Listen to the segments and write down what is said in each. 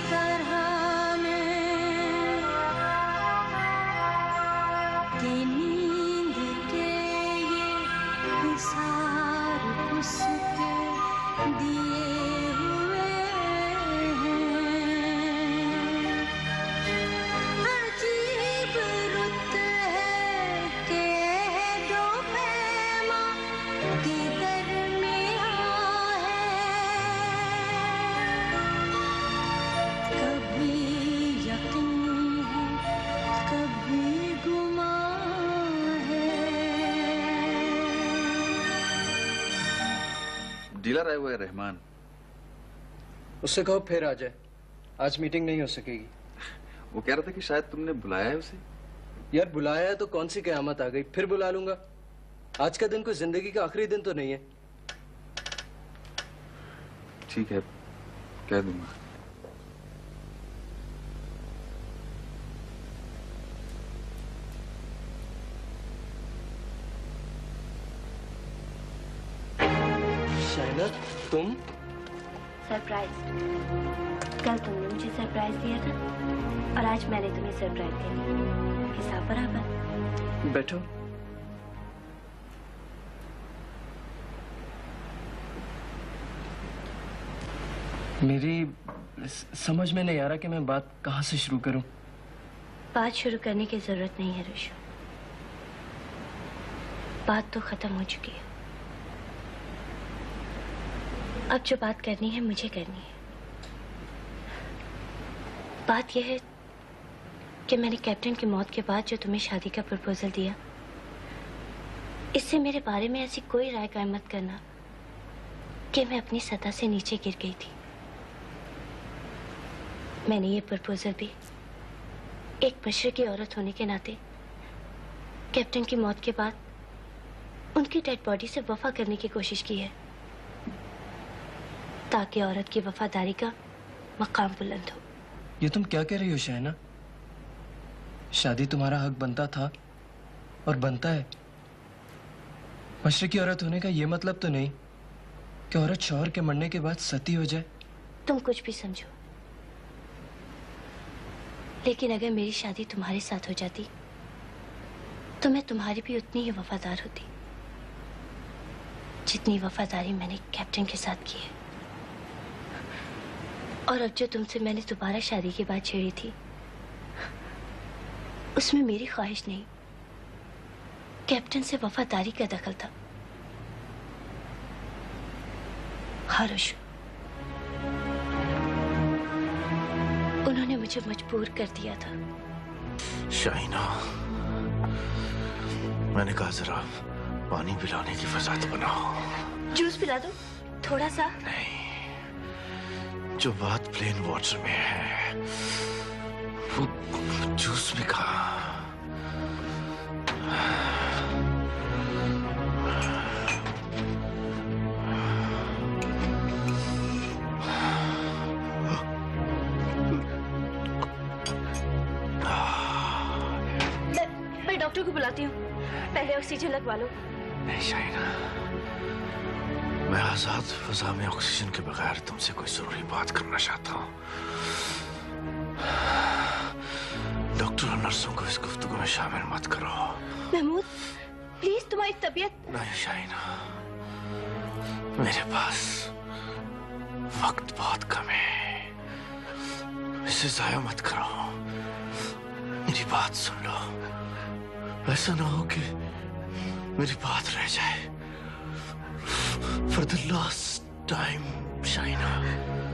तरह में कि नींद के ये हिसार उसके दिए हुए हैं। अजीब रुत है कि दो पैमा के दरमियां है। कभी यकीन है, कभी गुमान है। डीलर आया हुआ है रहमान। उससे कहो फिर आ जाए, आज मीटिंग नहीं हो सकेगी। वो कह रहा था कि शायद तुमने बुलाया है उसे। यार बुलाया है तो कौन सी कयामत आ गई, फिर बुला लूंगा। आज का दिन कोई जिंदगी का आखिरी दिन तो नहीं है। ठीक है, कह दूंगा। शाइना, तुम? सरप्राइज। कल तुमने मुझे सरप्राइज दिया था और आज मैंने तुम्हें सरप्राइज दिया। हिसाब बराबर। बैठो। मेरी समझ में नहीं आ रहा कि मैं बात कहाँ से शुरू करूं। बात शुरू करने की जरूरत नहीं है ऋषु, बात तो खत्म हो चुकी है। अब जो बात करनी है मुझे करनी है। बात यह है कि मैंने कैप्टन की मौत के बाद जो तुम्हें शादी का प्रपोजल दिया, इससे मेरे बारे में ऐसी कोई राय कायम मत करना कि मैं अपनी सतह से नीचे गिर गई थी। मैंने ये प्रपोजल भी एक मशरकी औरत होने के नाते कैप्टन की मौत के बाद उनकी डेड बॉडी से वफा करने की कोशिश की है, ताकि औरत की वफादारी का मकाम बुलंद हो। ये तुम क्या कह रही हो शाइना? शादी तुम्हारा हक बनता था और बनता है। मशरकी औरत होने का ये मतलब तो नहीं कि औरत शौहर के मरने के बाद सती हो जाए। तुम कुछ भी समझो, लेकिन अगर मेरी शादी तुम्हारे साथ हो जाती तो मैं तुम्हारी भी उतनी ही वफादार होती जितनी वफादारी मैंने कैप्टन के साथ की है। और अब जो तुमसे मैंने दोबारा शादी की बात छेड़ी थी, उसमें मेरी ख्वाहिश नहीं, कैप्टन से वफादारी का दखल था। हाँ ऋषु, उन्होंने मुझे मजबूर कर दिया था। शाइना, मैंने कहा जरा पानी पिलाने की फसाद बनाओ। जूस पिला दो थोड़ा सा। नहीं, जो बात प्लेन वाटर में है वो जूस में कहा। मैं डॉक्टर को बुलाती हूँ, पहले ऑक्सीजन लगवा लो। नहीं शाइना, मैं आजाद फजा में ऑक्सीजन के बगैर तुमसे कोई जरूरी बात करना चाहता हूँ। डॉक्टर और नर्सों को इस गुफ्तगू में शामिल मत करो। महमूद, प्लीज तुम्हारी तबीयत। नहीं शाइना, मेरे पास वक्त बहुत कम है, इसे जाया मत करो। मेरी बात सुन लो, ऐसा ना हो कि मेरी बात रह जाए। For the last time, Shaina.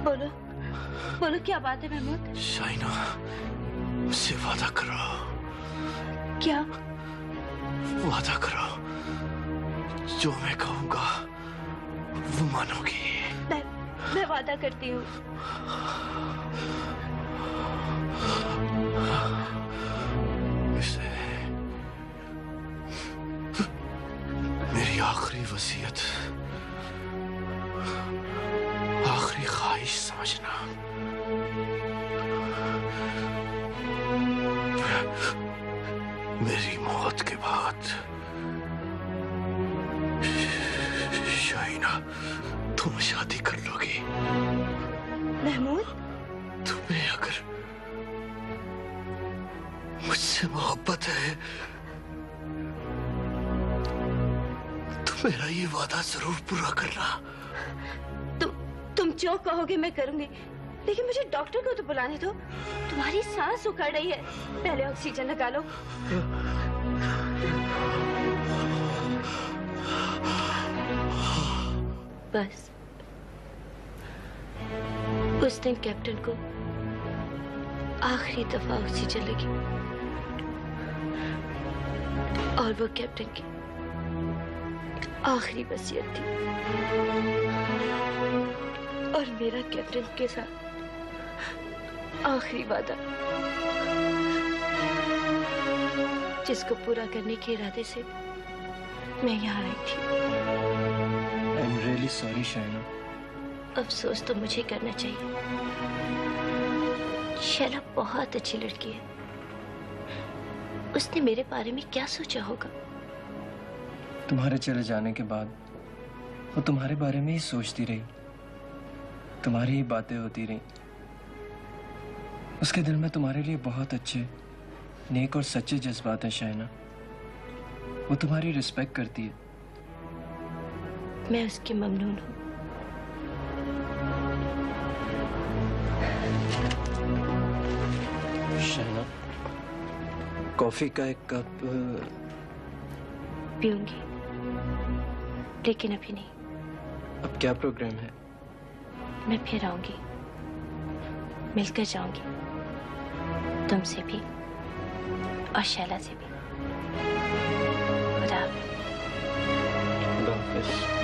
बोलो, बोलो क्या बात है महमूद? शाइना, मुझसे वादा करो। क्या? वादा करो, जो मैं कहूँगा वो मानोगी। मैं वादा करती हूँ। इसे मेरी आखिरी वसीयत, आखिरी ख्वाहिश समझना। मेरी मौत के बाद शाइना तुम शादी कर लोगी। महमूद, तुम्हें अगर मुझसे मोहब्बत है तो मेरा ये वादा जरूर पूरा करना। तुम जो कहोगे मैं करूंगी, लेकिन मुझे डॉक्टर को तो बुलाने दो। तुम्हारी सांस उखड़ रही है, पहले ऑक्सीजन लगा लो। बस उस दिन कैप्टन को आखिरी दफा ऑक्सीजन लगी और वो कैप्टन की आखिरी वसीयत थी और मेरा कैप्टन के साथ आखिरी वादा, जिसको पूरा करने के इरादे से मैं यहाँ आई थी। I am really sorry Shaina. अफसोस तो मुझे करना चाहिए। शैला बहुत अच्छी लड़की है। उसने मेरे बारे में क्या सोचा होगा? तुम्हारे चले जाने के बाद वो तुम्हारे बारे में ही सोचती रही, तुम्हारी ही बातें होती रही। उसके दिल में तुम्हारे लिए बहुत अच्छे, नेक और सच्चे जज्बात हैं शाइना। वो तुम्हारी रिस्पेक्ट करती है। मैं उसकी ममनून हूँ। शाइना, कॉफी का एक कप पीऊंगी, लेकिन अभी नहीं। अब क्या प्रोग्राम है? मैं फिर आऊंगी, मिलकर जाऊंगी, तुमसे भी और शैला से भी। खुदा हाफिज़। खुदा हाफिज़।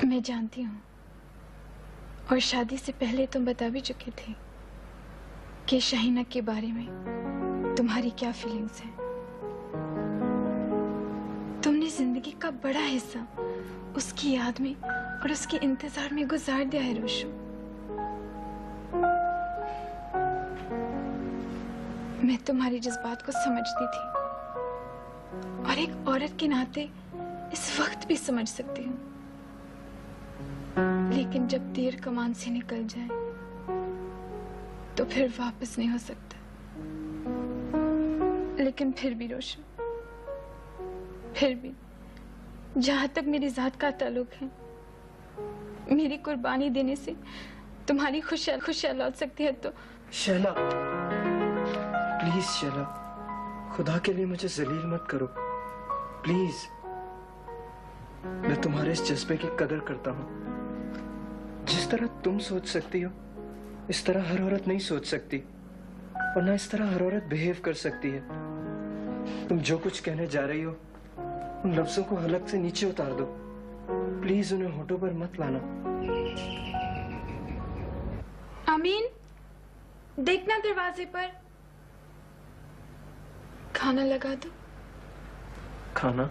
मैं जानती हूँ और शादी से पहले तुम बता भी चुके थे कि शाहिना के बारे में तुम्हारी क्या फीलिंग्स हैं। तुमने जिंदगी का बड़ा हिस्सा उसकी याद में और उसके इंतजार में गुजार दिया है रोशु। मैं तुम्हारी जज्बात को समझती थी और एक औरत के नाते इस वक्त भी समझ सकती हूँ, लेकिन जब तीर कमान से निकल जाए तो फिर वापस नहीं हो सकता। लेकिन फिर भी रोशन, फिर भी जहां तक मेरी जात का ताल्लुक है, मेरी कुर्बानी देने से तुम्हारी खुशियां लौट सकती है। तो शैला, प्लीज शैला, खुदा के लिए मुझे जलील मत करो प्लीज। मैं तुम्हारे इस जज्बे की कदर करता हूँ। जिस तरह तुम सोच सकती हो, इस तरह हर औरत नहीं सोच सकती, और ना इस तरह हर औरत बिहेव कर सकती है। तुम जो कुछ कहने जा रही हो, उन लफ्जों को हलक से नीचे उतार दो प्लीज। उन्हें होठों पर मत लाना। आमीन, देखना दरवाजे पर। खाना लगा दो। खाना?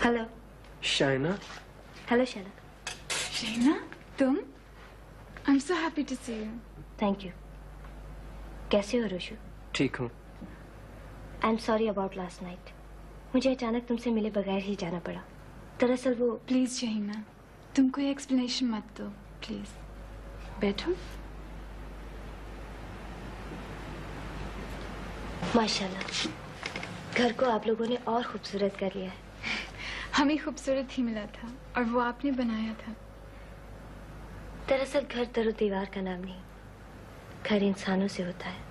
हेलो शाइना। हेलो शैला। शाइना, तुम? I am so happy to see you. Thank you. कैसे हो रोशु? ठीक हूँ। I am sorry about last night. मुझे अचानक तुमसे मिले बगैर ही जाना पड़ा। दरअसल वो प्लीज शाइना, तुम कोई एक्सप्लेनेशन मत दो प्लीज। बैठो। माशाल्लाह, घर को आप लोगों ने और खूबसूरत कर लिया है। हमें खूबसूरत ही मिला था और वो आपने बनाया था। दरअसल घर दरो दीवार का नाम नहीं, घर इंसानों से होता है।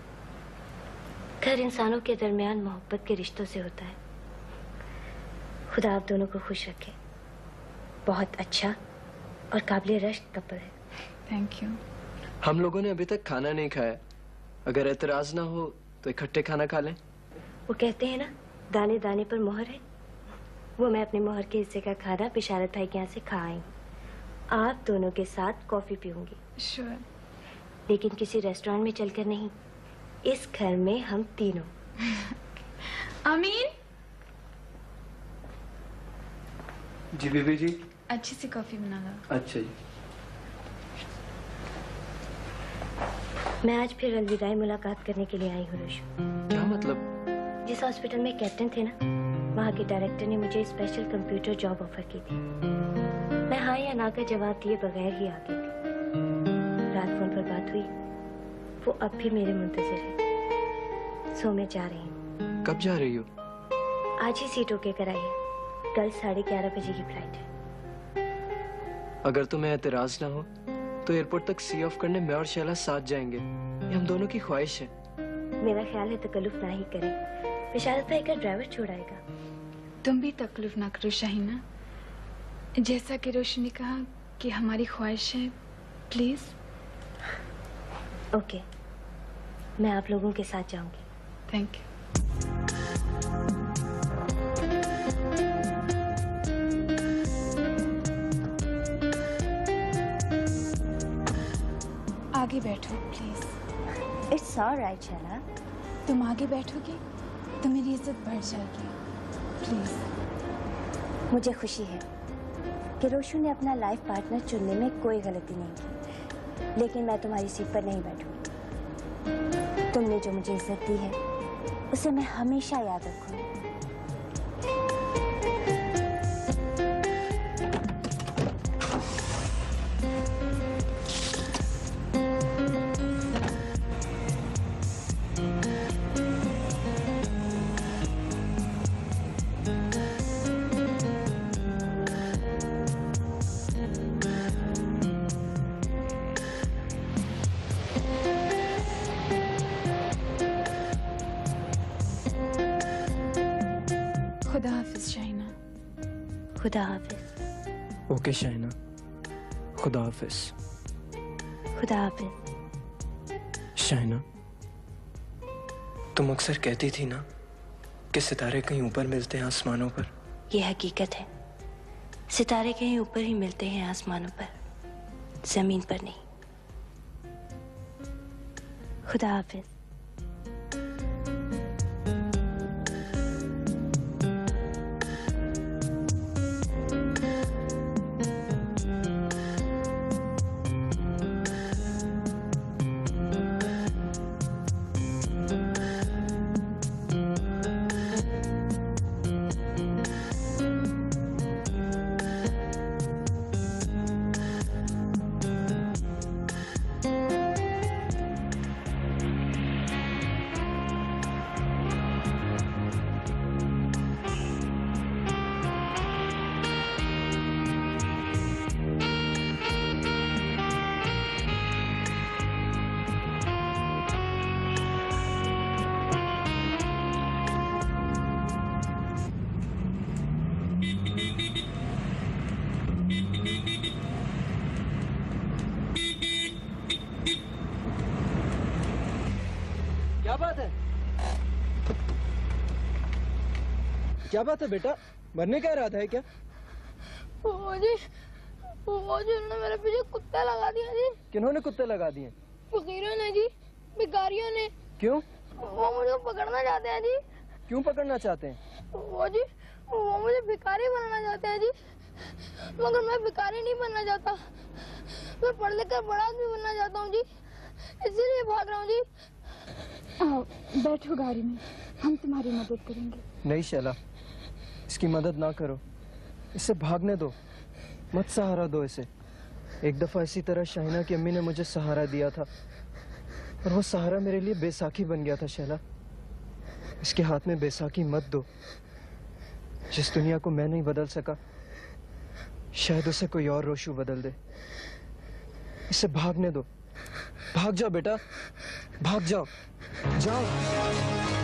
घर इंसानों के दरमियान मोहब्बत के रिश्तों से होता है। खुदा आप दोनों को खुश रखे। बहुत अच्छा और काबिल रश्क कपल है। Thank you. हम लोगों ने अभी तक खाना नहीं खाया। अगर एतराज ना हो तो इकट्ठे खाना खा लें। वो कहते हैं ना, दाने दाने पर मोहर है। वो मैं अपने मोहर के हिस्से का खाना बिशारत भाई के यहाँ से खा आई हूँ। आप दोनों के साथ कॉफी पीऊंगी। श्योर। लेकिन किसी रेस्टोरेंट में चलकर नहीं, इस घर में हम तीनों। आमीन, जी बीबी जी। अच्छी सी कॉफी बना लो। अच्छा जी। मैं आज फिर अलविदाई मुलाकात करने के लिए आई हूँ रोशु। क्या मतलब? जिस हॉस्पिटल में कैप्टन थे ना, वहाँ के डायरेक्टर ने मुझे स्पेशल कंप्यूटर जॉब ऑफर की थी। मैं हाँ या ना का जवाब दिए बगैर ही आ गई थी। रात फोन पर बात हुई, वो अब भी मेरे मुंतजिर है। सो मैं जा रही हूँ। कब जा रही हो? आज ही सीट ओके कराई है। कल 11:30 बजे की फ्लाइट है। अगर तुम्हें एतराज ना हो तो एयरपोर्ट तक सी ऑफ करने मैं और शैला साथ जाएंगे। ये हम दोनों की ख्वाहिश है। मेरा ख्याल है तकल्लुफ ना ही करें। बिशारत भाई का ड्राइवर छोड़ाएगा। तुम भी तकलीफ ना करो शाहीना। जैसा कि रोशनी ने कहा कि हमारी ख्वाहिश है, प्लीज। ओके, मैं आप लोगों के साथ जाऊंगी। Thank you. आगे बैठो प्लीज। It's alright Shaila. तुम आगे बैठोगी तो मेरी इज्जत बढ़ जाएगी। प्लीज। मुझे खुशी है कि रोशु ने अपना लाइफ पार्टनर चुनने में कोई गलती नहीं की, लेकिन मैं तुम्हारी सीट पर नहीं बैठूंगी। तुमने जो मुझे इज्जत दी है उसे मैं हमेशा याद रखूंगी। खुदा हाफिज शाहीना। खुदा हाफिज। ओके शाहीना, खुदा हाफिज। खुदा हाफिज। शाहीना, तुम अक्सर कहती थी ना कि सितारे कहीं ऊपर मिलते हैं आसमानों पर। ये हकीकत है। सितारे कहीं ऊपर ही मिलते हैं आसमानों पर, जमीन पर नहीं। खुदा हाफिज। क्या बात है? क्या बात है बेटा? मरने का इरादा है क्या? जी उन्होंने मेरे पीछे कुत्ता लगा दिया जी। किन्होंने कुत्ते लगा दिए? फकीरों ने जी, भिखारियों ने। क्यों? वो मुझे पकड़ना चाहते हैं जी। क्यों पकड़ना चाहते हैं? जी वो मुझे भिखारी बनना चाहते हैं जी, मगर मैं भिखारी नहीं बनना चाहता। मैं पढ़ लिख कर बड़ा आदमी बनना चाहता हूँ जी, इसीलिए भाग रहा हूँ जी। आओ बैठो गाड़ी में, हम तुम्हारी मदद करेंगे। नहीं शैला, इसकी मदद ना करो, इसे भागने दो, मत सहारा दो इसे। एक दफा इसी तरह शाहीना की अम्मी ने मुझे सहारा दिया था और वो सहारा मेरे लिए बैसाखी बन गया था। शैला, इसके हाथ में बैसाखी मत दो। जिस दुनिया को मैं नहीं बदल सका, शायद उसे कोई और रोशु बदल दे। इसे भागने दो। भाग जाओ बेटा, भाग जाओ, जाओ।